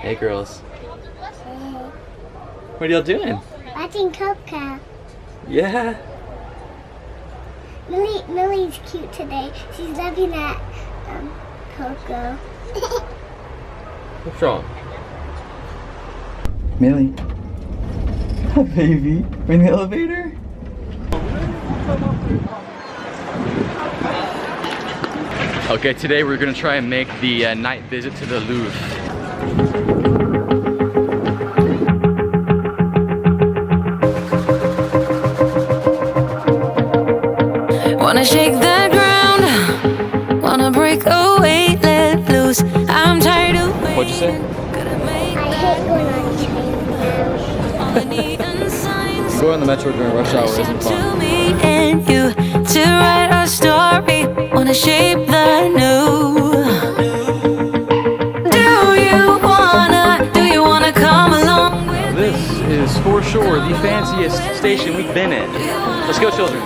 Hey girls. What are y'all doing? Watching Coco. Yeah. Millie's cute today. She's loving at Coco. What's wrong? Millie. Hi, baby. We're in the elevator? Okay, today we're gonna try and make the night visit to the Louvre. Wanna shake the ground, wanna break away, let loose. I'm tired of waiting. What'd you say? I hate going on trains. Going on the metro during rush hour isn't To fun. me and you to write our story. Wanna shape the new. Do you wanna come along with This is for sure the fanciest station we've been in. Let's go, children.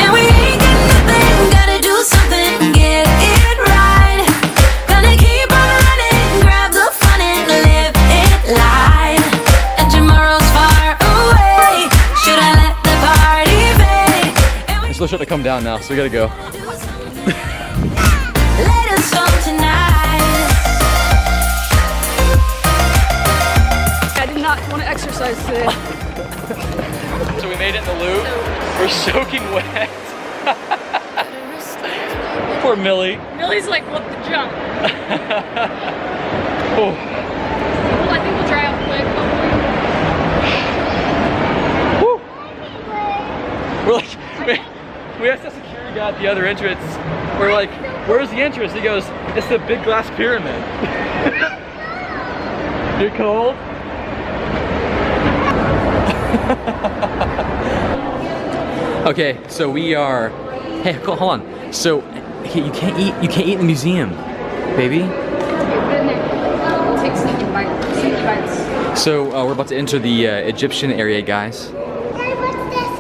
And we ain't got nothing, gotta do something, get it right. Gonna keep on running, grab the fun and live it light. And tomorrow's far away, should I let the party fade? And we It's still starting to come down now, so we gotta go. let us on tonight. I did not want to exercise today. So we made it in the Louvre. We're soaking wet. Poor Millie. Millie's like, what the jump? Oh. Well, I think we'll dry out quick. Woo. We're like, we asked the security guy at the other entrance. We're like, where's the entrance? He goes, it's the big glass pyramid. You're cold? Okay, so we are. Hey, hold on. So you can't eat in the museum, baby. Take sneaky bites. So we're about to enter the Egyptian area, guys. Hey, what's this?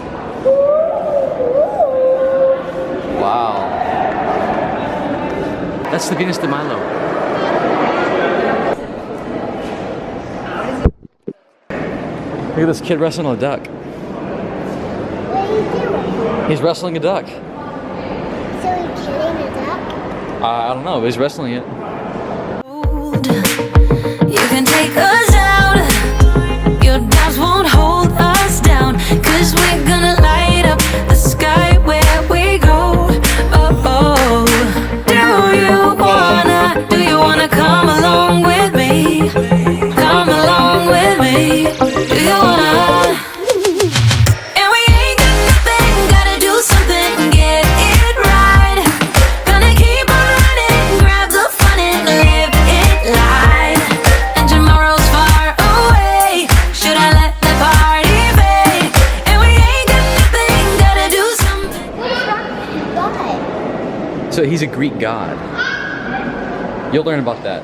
Wow. That's the Venus de Milo. Look at this kid wrestling a duck. What are you doing? He's wrestling a duck. So you're killing a duck? I don't know, but he's wrestling it. You can take us out, your doubts won't hold us down, 'cause we're gonna light up the sky where we go. Oh, do you wanna come along with me? Come along with me. Do you wanna? And we ain't got nothing, gotta do something, get it right. Gonna keep on running, grab the fun and live it light. And tomorrow's far away, should I let the party fade? And we ain't got nothing, gotta do something. What is wrong with you? So he's a Greek god. You'll learn about that.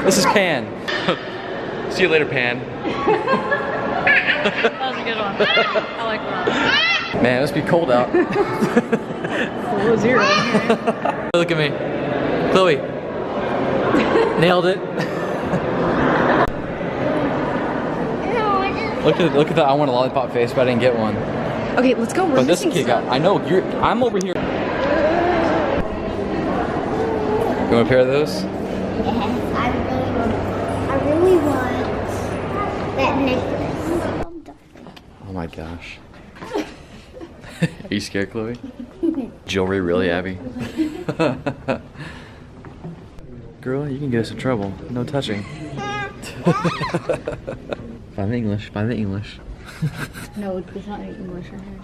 This is Pan. See you later, Pan. That was a good one. I like that. Man, it must be cold out. Below zero. Look at me. Chloe. Nailed it. No, I just... Look at that. I want a lollipop face, but I didn't get one. Okay, let's go. We're But this missing kid got. stuff. I know. I'm over here. You want a pair of those? Yes, I really want that necklace. Oh my gosh. Are you scared, Chloe? Jewelry, really, Abby? Girl, you can get us in trouble. No touching. Find the English. Find the English. No, it's not in English right here.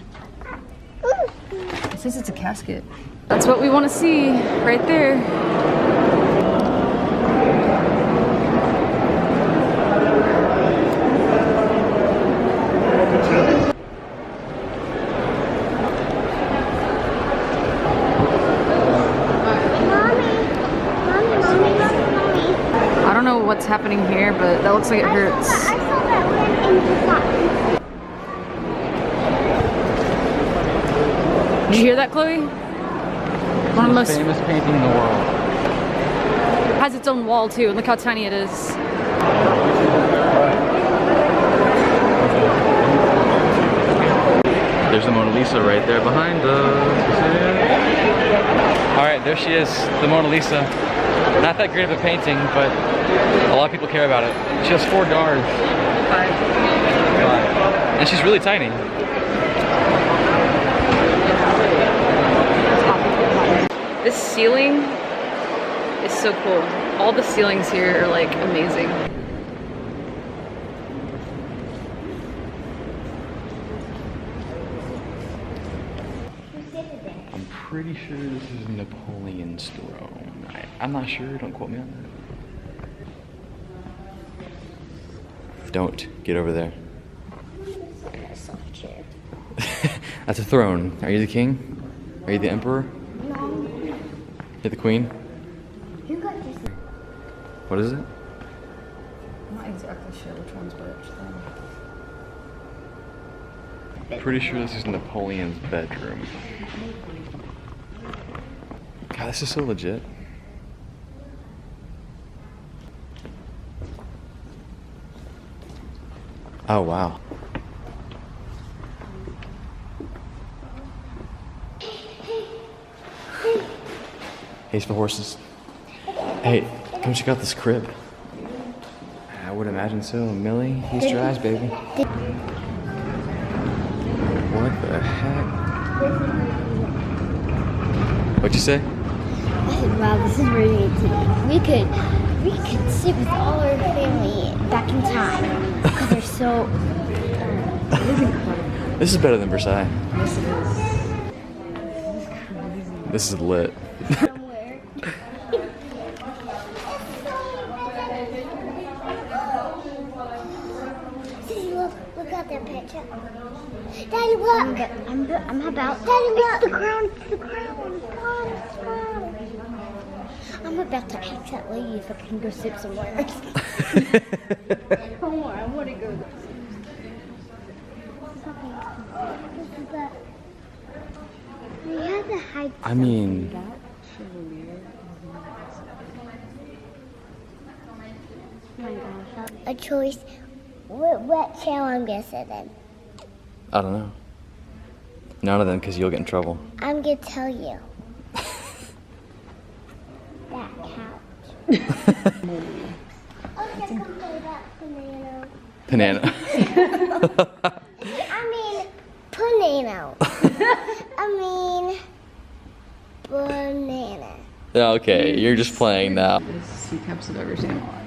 It says it's a casket. That's what we want to see right there. I don't know what's happening here, but that looks like it hurts. I saw that one in the box. Did you hear that, Chloe? One of the most famous painting in the world. has its own wall too, and look how tiny it is. There's the Mona Lisa right there behind us. All right, there she is, the Mona Lisa. Not that great of a painting, but a lot of people care about it. She has 4 guards. 5. And she's really tiny. This ceiling is so cool. All the ceilings here are like amazing. I'm pretty sure this is Napoleon's throne. I'm not sure, don't quote me on that. Don't get over there. That's a throne. Are you the king? Are you the emperor? No. You're the queen? You got this. What is it? I'm not exactly sure which one's which though. Pretty sure this is Napoleon's bedroom. God, this is so legit. Oh, wow. He's for horses. Hey, come check out this crib. I would imagine so. Millie, he's your eyes, baby. What the heck? What'd you say? I said, wow, this is really neat. We could sit with all our family back in time because they're so. This is better than Versailles. Yes, it is. This is lit. Somewhere. See, look at that picture. Daddy, look. I'm about. Daddy, look. It's the crown. It's the crown. Come. I'm about to accidentally leave if I can go sit somewhere. Come on, I want to go. We have to hide. I mean, Oh my gosh. A choice. What channel I'm gonna sit in? I don't know. None of them, because you'll get in trouble. I'm gonna tell you. That couch. Okay, come play that banana. Banana. I mean, banana. Banana. Okay, you're just playing now. This is two cups of every single one.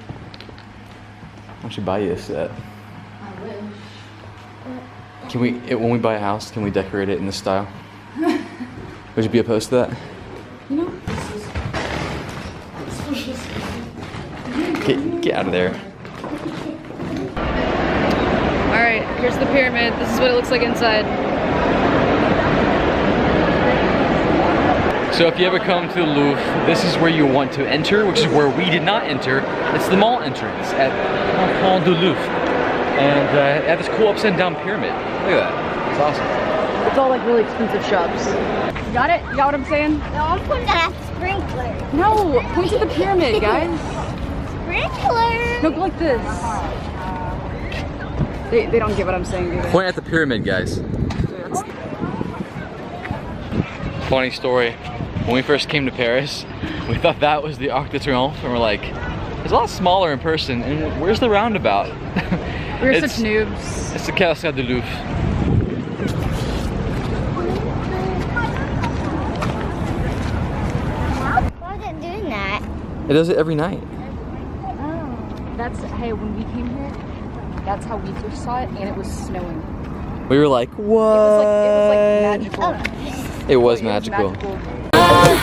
I should buy you a set. I wish. Can we, when we buy a house, can we decorate it in this style? Would you be opposed to that? You know, Get out of there. all right, here's the pyramid. This is what it looks like inside. So if you ever come to the Louvre, this is where you want to enter, which is where we did not enter. It's the mall entrance at Pont du Louvre. And it had this cool upside down pyramid. Look at that, it's awesome. It's all like really expensive shops. You got it? You got what I'm saying? No, I'm putting that sprinkler. No, point to the pyramid, guys. Sprinkler. Look like this. They don't get what I'm saying, do they? Point at the pyramid, guys. Funny story. When we first came to Paris, we thought that was the Arc de Triomphe, and we're like, it's a lot smaller in person, and where's the roundabout? We're such noobs. It's the Cascade du Louvre. Why is it doing that? It does it every night. That's, hey, when we came here, that's how we first saw it, and it was snowing. We were like, what? It was like magical. It was magical. Ah.